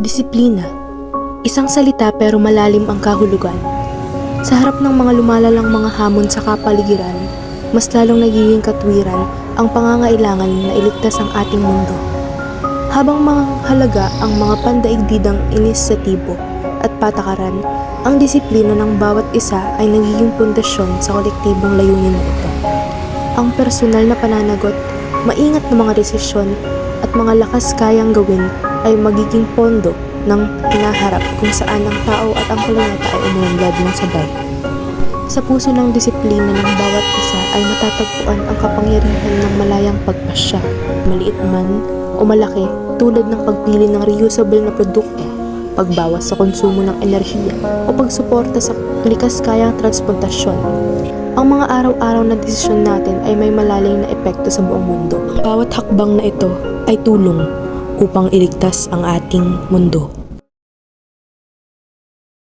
Disiplina. Isang salita pero malalim ang kahulugan. Sa harap ng mga lumalalang mga hamon sa kapaligiran, mas lalong nagiging katwiran ang pangangailangan na iligtas ang ating mundo. Habang mahalaga ang mga pandaigdidang inisyatibo at patakaran, ang disiplina ng bawat isa ay nagiging pundasyon sa kolektibong layunin na ito. Ang personal na pananagot, maingat na mga desisyon at mga lakas kayang gawin ay magiging pondo ng hinaharap kung saan ang tao at ang planeta ay umuunlad ng sabay. Sa puso ng disiplina ng bawat isa ay matatagpuan ang kapangyarihan ng malayang pagpasya, maliit man o malaki, tulad ng pagpili ng reusable na produkto, pagbawas sa konsumo ng enerhiya o pagsuporta sa likas kayang transportasyon. Ang mga araw-araw na desisyon natin ay may malalim na epekto sa buong mundo. Bawat hakbang na ito ay tulong upang iligtas ang ating mundo.